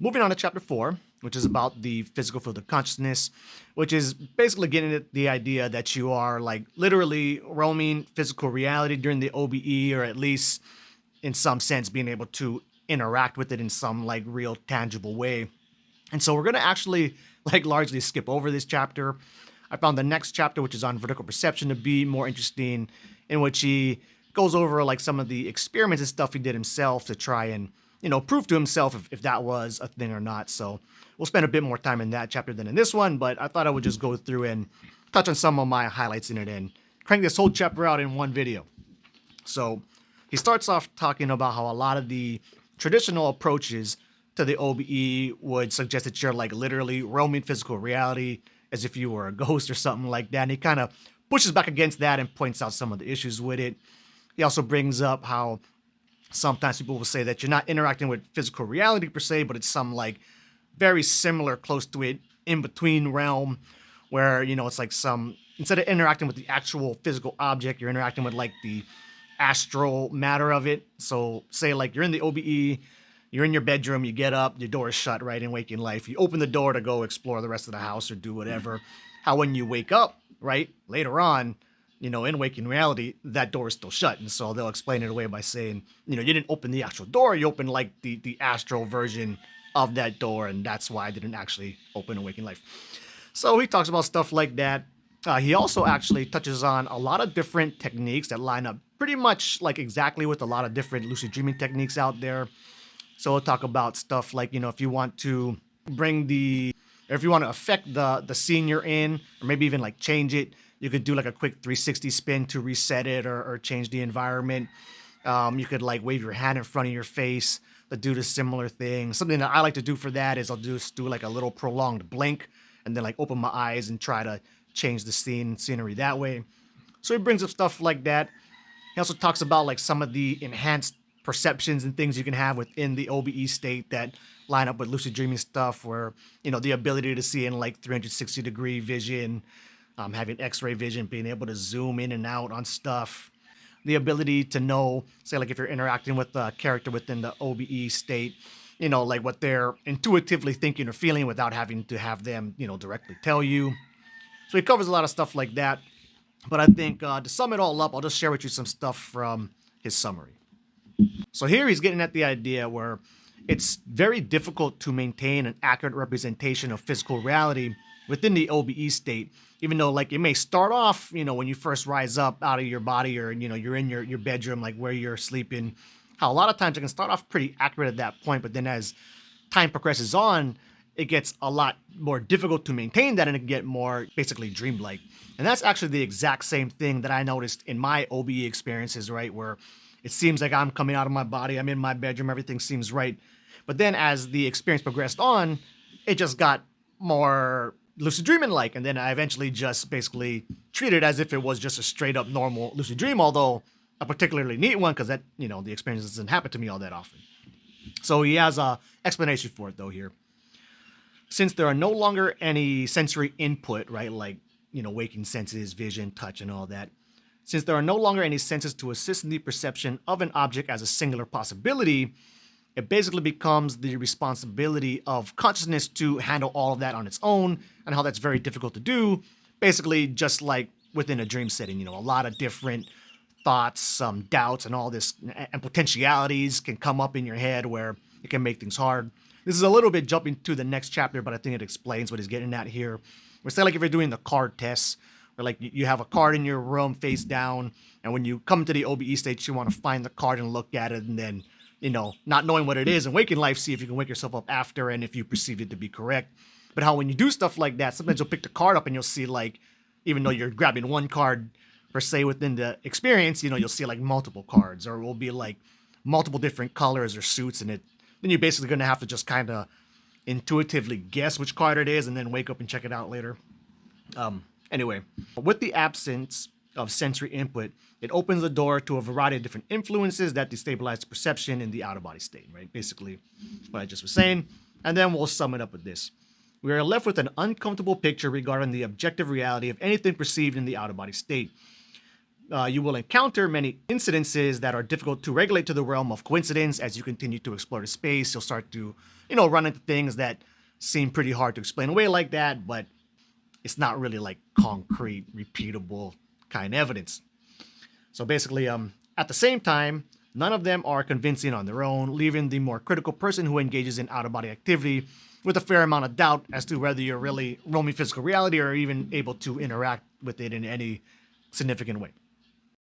moving on to chapter 4, which is about the physical field of consciousness, which is basically getting at the idea that you are like literally roaming physical reality during the OBE, or at least in some sense being able to interact with it in some like real tangible way. And so we're going to actually like largely skip over this chapter. I found the next chapter, which is on vertical perception, to be more interesting, in which he goes over like some of the experiments and stuff he did himself to try and, prove to himself if that was a thing or not. So we'll spend a bit more time in that chapter than in this one, but I thought I would just go through and touch on some of my highlights in it and crank this whole chapter out in one video. So he starts off talking about how a lot of the traditional approaches to the OBE would suggest that you're like literally roaming physical reality as if you were a ghost or something like that. And he kind of pushes back against that and points out some of the issues with it. He also brings up how sometimes people will say that you're not interacting with physical reality per se, but it's some like very similar, close to it, in between realm where, it's like some, instead of interacting with the actual physical object, you're interacting with like the astral matter of it. So say like you're in the OBE, you're in your bedroom, you get up, your door is shut, right, in waking life. You open the door to go explore the rest of the house or do whatever. How when you wake up, right, later on, in waking reality, that door is still shut. And so they'll explain it away by saying, you didn't open the actual door, you opened like the astral version of that door, and that's why I didn't actually open in waking life. So he talks about stuff like that. He also actually touches on a lot of different techniques that line up pretty much like exactly with a lot of different lucid dreaming techniques out there. So we'll talk about stuff like, if you want to if you want to affect the scene you're in, or maybe even like change it, you could do like a quick 360 spin to reset it or change the environment. You could like wave your hand in front of your face to do the similar thing. Something that I like to do for that is I'll just do like a little prolonged blink and then like open my eyes and try to change the scenery that way. So he brings up stuff like that. He also talks about like some of the enhanced perceptions and things you can have within the OBE state that line up with lucid dreaming stuff, where, the ability to see in like 360 degree vision, having x-ray vision, being able to zoom in and out on stuff, the ability to know, say like if you're interacting with a character within the OBE state, like what they're intuitively thinking or feeling without having to have them, directly tell you. So he covers a lot of stuff like that. But I think to sum it all up, I'll just share with you some stuff from his summary. So here he's getting at the idea where it's very difficult to maintain an accurate representation of physical reality within the OBE state, even though like it may start off, when you first rise up out of your body, or, you're in your bedroom, like where you're sleeping, how a lot of times it can start off pretty accurate at that point. But then as time progresses on, it gets a lot more difficult to maintain that, and it can get more basically dreamlike. And that's actually the exact same thing that I noticed in my OBE experiences, right? Where it seems like I'm coming out of my body, I'm in my bedroom, everything seems right. But then as the experience progressed on, it just got more lucid dreaming-like. And then I eventually just basically treated it as if it was just a straight up normal lucid dream, although a particularly neat one, because that, the experience doesn't happen to me all that often. So he has a explanation for it though here. Since there are no longer any sensory input, right, like, waking senses, vision, touch, and all that, since there are no longer any senses to assist in the perception of an object as a singular possibility, it basically becomes the responsibility of consciousness to handle all of that on its own, and how that's very difficult to do, basically just like within a dream setting. A lot of different thoughts, doubts, and all this, and potentialities can come up in your head where it can make things hard. This is a little bit jumping to the next chapter, but I think it explains what he's getting at here. We're saying like if you're doing the card tests, where like you have a card in your room face down, and when you come to the OBE state, you want to find the card and look at it, and then, not knowing what it is in waking life, see if you can wake yourself up after, and if you perceive it to be correct. But how when you do stuff like that, sometimes you'll pick the card up and you'll see like, even though you're grabbing one card per se within the experience, you'll see like multiple cards, or it will be like multiple different colors or suits in it. Then you're basically going to have to just kind of intuitively guess which card it is and then wake up and check it out later. Anyway, with the absence of sensory input, it opens the door to a variety of different influences that destabilize the perception in the out-of-body state, right? Basically, what I just was saying. And then we'll sum it up with this. We are left with an uncomfortable picture regarding the objective reality of anything perceived in the out-of-body state. You will encounter many incidences that are difficult to regulate to the realm of coincidence. As you continue to explore the space, you'll start to, run into things that seem pretty hard to explain away like that, but it's not really like concrete, repeatable kind of evidence. So basically, at the same time, none of them are convincing on their own, leaving the more critical person who engages in out-of-body activity with a fair amount of doubt as to whether you're really roaming physical reality or even able to interact with it in any significant way.